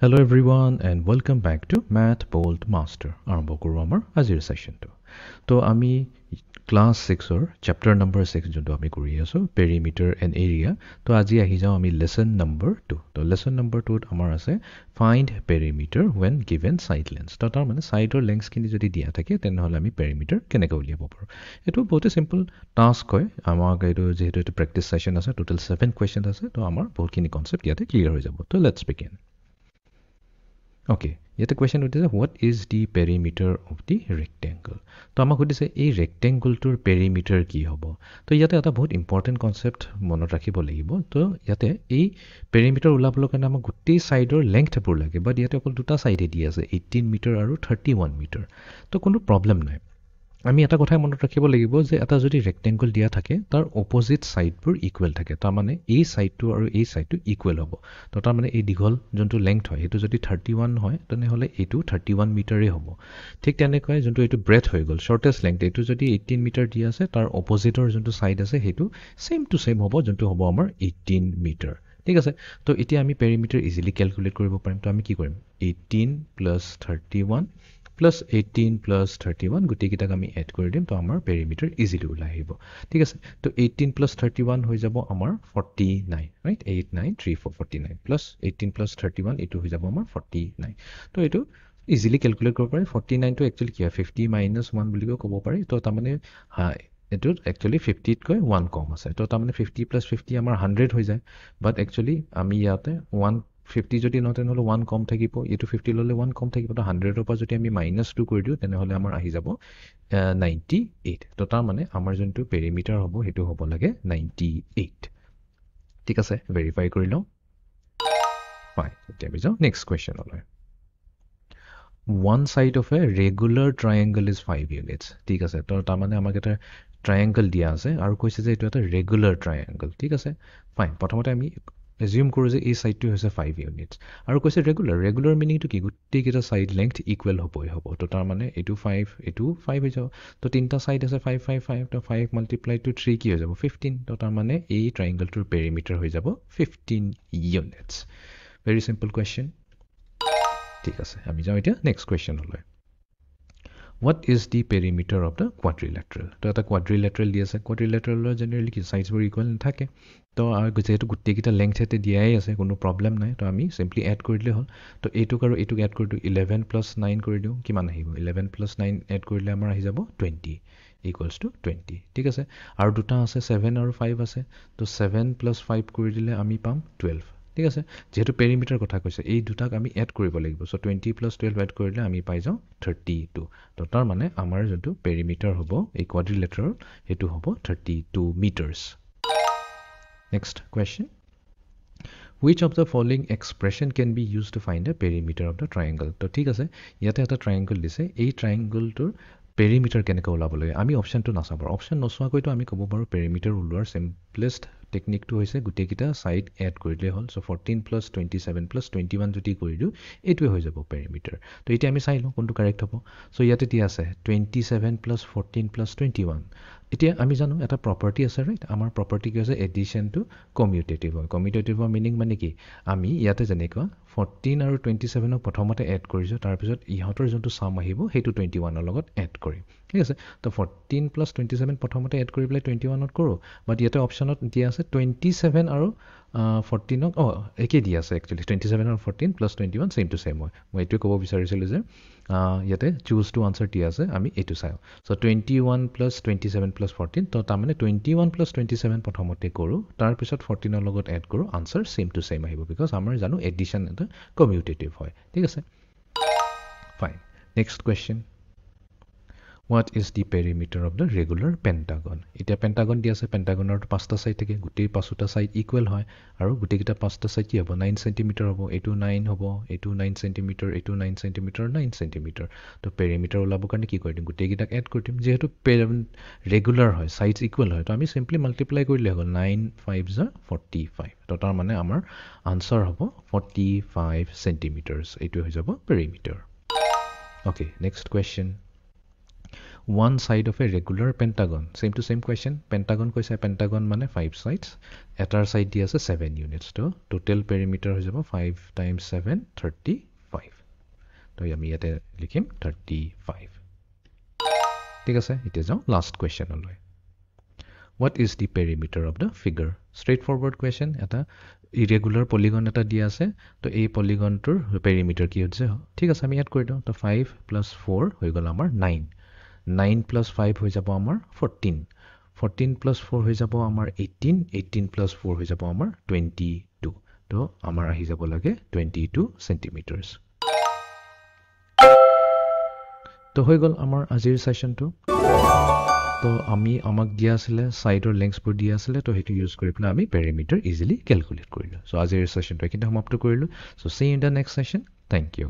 Hello everyone and welcome back to Math Bold Master. আৰম্ভ কৰোঁ আমাৰ আজিৰ সেশনটো। তো আমি ক্লাছ 6 চেপ্টাৰ নম্বৰ 6 যোনটো আমি কৰি আছো পেৰিমিটাৰ এণ্ড এৰিয়া। তো আজি আহি যাওঁ আমি লেসন নম্বৰ 2। তো লেসন নম্বৰ 2ত আমাৰ আছে find perimeter when given side lengths। তো তাৰ মানে সাইডৰ লেংথছখিনি যদি দিয়া থাকে তেনেহ'লে আমি পেৰিমিটাৰ কেনেকৈ উলিয়াব পাৰোঁ। এইটো বহুত সিম্পল টাস্ক হয়। আমাক এইটো যেহেতু এইটো প্ৰেক্টিছ সেশন আছে, টোটেল 7 কুৱেশ্যন আছে। তো আমাৰ বহুতখিনি কনচেপ্ট ইয়াতে ক্লিয়াৰ হৈ যাব। তো লেটছ বিগিন। Okay, ইয়াতে কুৱেশ্যন উঠিছে what is the perimeter of the rectangle. তো আমাক সুধিছে এই ৰেক্টেংগলটোৰ পেৰিমিটাৰ কি হ'ব। তো ইয়াতে এটা বহুত ইম্পৰ্টেণ্ট কনচেপ্ট মনত ৰাখিব লাগিব। তো ইয়াতে এই পেৰিমিটাৰ ওলাবলৈ কাৰণে আমাক গোটেই ছাইডৰ লেংথবোৰ লাগে, বাট ইয়াতে অকল দুটা ছাইডে দি আছে 18 মিটাৰ আৰু 31 মিটাৰ। তো কোনো প্ৰব্লেম নাই। আমি এটা কথাই মনত ৰাখিব লাগিব যে এটা যদি ৰেক্টেংগল দিয়া থাকে তাৰ অপজিট ছাইডবোৰ ইকুৱেল থাকে। তাৰমানে এই ছাইডটো আৰু এই ছাইডটো ইকুৱেল হ'ব। তো তাৰমানে এই দীঘল যোনটো লেংথ হয় সেইটো যদি 31 হয় তেনেহ'লে এইটো 31 মিটাৰেই হ'ব। ঠিক তেনেকৈ যোনটো এইটো ব্ৰেথ হৈ গ'ল শ্বৰ্টেষ্ট লেংথ, এইটো যদি 18 মিটাৰ দিয়া আছে তাৰ অপজিটৰ যোনটো ছাইড আছে সেইটো ছেম টু ছেম হ'ব, যোনটো হ'ব আমাৰ 18 মিটাৰ। ঠিক আছে। তো এতিয়া আমি পেৰিমিটাৰ ইজিলি কেলকুলেট কৰিব পাৰিম। তো আমি কি কৰিম 18 প্লাছ 31 প্লাছ 18 প্লাছ 31 গোটেইকেইটাক আমি এড কৰি দিম। তো আমাৰ পেৰিমিটাৰ ইজিলি ওলাই আহিব। ঠিক আছে। তো 18 প্লাছ 31 হৈ যাব আমাৰ 49, ৰাইট। 8 9 3 4 49 প্লাছ 18 প্লাছ 31 এইটো হৈ যাব আমাৰ 49। তো এইটো ইজিলি কেলকুলেট কৰিব পাৰি। 49টো একচুৱেলি কি হয় 50 মাইনাছ 1 বুলিও ক'ব পাৰি। তো তাৰমানে এইটোত একচুৱেলি 50তকৈ 1 কম আছে। তো তাৰমানে 50 প্লাছ 50 আমাৰ 100 হৈ যায়। বাট একচুৱেলি আমি ইয়াতে 50 যদি নহয় তেনেহ'লে 1 কম থাকিব, এইটো 50 ল'লে 1 কম থাকিব। তো 100ৰ পৰা যদি আমি -2 কৰি দিওঁ তেনেহ'লে আমাৰ আহি যাব 98। তো তাৰমানে আমাৰ যোনটো পেৰিমিটাৰ হ'ব সেইটো হ'ব লাগে 98। ঠিক আছে, ভেৰিফাই কৰি লওঁ। ফাইন, এতিয়া আমি যাওঁ next কুৱেশ্যনলৈ। One side of a regular triangle is 5 units. ঠিক আছে। তো তাৰমানে আমাক এটা ট্ৰায়েংগল দিয়া আছে আৰু কৈছে যে এইটো এটা ৰেগুলাৰ ট্ৰায়েংগল। ঠিক আছে, ফাইন। প্ৰথমতে আমি এজিউম কৰোঁ যে এই ছাইডটো হৈছে 5 ইউনিটছ আৰু কৈছে ৰেগুলাৰ মিনিংটো কি গোটেইকেইটা ছাইড লেংথ ইকুৱেল হ'বই হ'ব। তো তাৰমানে এইটো 5 এইটো 5 হৈ যাব। তো তিনিটা ছাইড আছে 5 5 5। তো 5 মাল্টিপ্লাই টু 3 কি হৈ যাব 15। তো তাৰমানে এই ট্ৰায়েংগলটোৰ পেৰিমিটাৰ হৈ যাব 15 ইউনিটছ। Very simple question. ঠিক আছে, আমি যাওঁ এতিয়া next কুৱেশ্যনলৈ। What is the perimeter of the quadrilateral? তো এটা quadrilateral দি আছে। quadrilateralৰ জেনেৰেলি কি ছাইডছবোৰ ইকুৱেল নাথাকে। তো যিহেতু গোটেইকেইটা লেংথ ইয়াতে দিয়াই আছে কোনো প্ৰব্লেম নাই। তো আমি চিম্পলি এড কৰি দিলে হ'ল। তো এইটোক আৰু এইটোক এড কৰি দিওঁ 11 প্লাছ 9 কৰি দিওঁ, কিমান আহিব 11 প্লাছ 9 এড কৰিলে আমাৰ আহি যাব 20 ইকুৱেলছ টু 20। ঠিক আছে। আৰু দুটা আছে 7 আৰু 5 আছে। তো 7 প্লাছ 5 কৰি দিলে আমি পাম 12। ঠিক আছে। যেহেতু পেৰিমিটাৰ কথা কৈছে এই দুটাক আমি এড কৰিব লাগিব। চ' 20 প্লাছ 12 এড কৰিলে আমি পাই যাওঁ 32। তো তাৰমানে আমাৰ যোনটো পেৰিমিটাৰ হ'ব এই কোৱাড্ৰিলেটাৰৰ সেইটো হ'ব 32 metres. Next question. Which of the following expression can be used to find the perimeter of the triangle? তো ঠিক আছে, ইয়াতে এটা ট্ৰায়েংগল দিছে। এই ট্ৰায়েংগলটোৰ পেৰিমিটাৰ কেনেকৈ ওলাব লাগে আমি অপশ্যনটো নাচাব। অপশ্যন নোচোৱাকৈতো আমি ক'ব পাৰোঁ পেৰিমিটাৰ ওলোৱাৰ চিম্পলেষ্ট টেকনিকটো হৈছে গোটেইকেইটা ছাইড এড কৰি দিলে হ'ল। চ' 14 প্লাছ 27 প্লাছ 21 যদি কৰি দিওঁ এইটোৱে হৈ যাব পেৰিমিটাৰ। তো এতিয়া আমি চাই লওঁ কোনটো কাৰেক্ট হ'ব। চ' ইয়াতে দিয়া আছে 27 প্লাছ 14 প্লাছ 21। এতিয়া আমি জানো এটা প্ৰপাৰ্টি আছে, ৰাইট। আমাৰ প্ৰপাৰ্টি কি হৈছে এডিশ্যনটো কমিউটেটিভ হয়। কমিউটেটিভৰ মিনিং মানে কি আমি ইয়াতে যেনেকুৱা 14 আৰু 27ক প্ৰথমতে এড কৰিছোঁ, তাৰপিছত ইহঁতৰ যোনটো চাম আহিব সেইটো 21ৰ লগত এড কৰিম। ঠিক আছে। তো 14 প্লাছ 27 প্ৰথমতে এড কৰি পেলাই 21ত কৰোঁ। বাট ইয়াতে অপশ্যনত দিয়া আছে 27 আৰু 14ক একেই দিয়া আছে একচুৱেলি 27 আৰু 14 প্লাছ 21 ছেইম টু ছেইম হয়। মই এইটোৱে ক'ব বিচাৰিছিলোঁ যে ইয়াতে চুজ টু আনচাৰ দিয়া আছে, আমি এইটো চাওঁ। চ' 21 প্লাছ 27 প্লাছ 14। তো তাৰমানে 21 প্লাছ 27 প্ৰথমতে কৰোঁ, তাৰপিছত 14ৰ লগত এড কৰোঁ, আনচাৰ ছেইম টু ছেইম আহিব। বিকজ আমাৰ জানো এডিশ্যন এটা কমিউটেটিভ হয়। ঠিক আছে, fine. Next question. What is the perimeter of the regular pentagon? এতিয়া পেণ্টাগন দি আছে, পেণ্টাগনৰ 5টা ছাইড থাকে, গোটেই 5টা ছাইড ইকুৱেল হয় আৰু গোটেইকেইটা 5টা ছাইড কি হ'ব 9 চেণ্টিমিটাৰ হ'ব। এইটো 9 হ'ব, এইটো 9 চেণ্টিমিটাৰ, এইটো 9 চেণ্টিমিটাৰ 9 চেণ্টিমিটাৰ। তো পেৰিমিটাৰ ওলাবৰ কাৰণে কি কৰি দিম গোটেইকেইটাক এড কৰি দিম। যিহেতু ৰেগুলাৰ হয় ছাইডছ ইকুৱেল হয়, তো আমি চিম্পলি মাল্টিপ্লাই কৰিলে হ'ল 9 5 = 45। তো তাৰমানে আমাৰ আনচাৰ হ'ব 45 চেণ্টিমিটাৰ্ছ। এইটোৱে হৈ যাব perimeter. Okay, next question. one side of a regular pentagon. Same to same question. Pentagon koise pentagon mane 5 sides. Etar side di ase 7 units. So total perimeter hoy jabo 5 times 7 35. So ami yate likhim 35. Thik ase it is our last question only. What is the perimeter of the figure? Straightforward question. Eta irregular polygon eta di ase. To ei polygon tur perimeter ki hoje. Thik ase ami yat kori do. To 5 plus 4 hoy gol amar 9. 9 plus 5 hoy jabo amar 14. 14 plus 4 hoy jabo amar 18. 18 plus 4 hoy jabo amar 22. To amar ahi jabo lage 22 centimeters. To hoy gol amar azir session to. তো আমি আমাক দিয়া আছিল সাইডৰ লেংথবোৰ দিয়া আছিল তো হেতু use কৰি পেলাই আমি পেৰিমিটাৰ ইজিলি ক্যালকুলেট কৰিলো সো আজিৰ সেশনটো এখানে সমাপ্ত কৰিলো so see in the next session thank U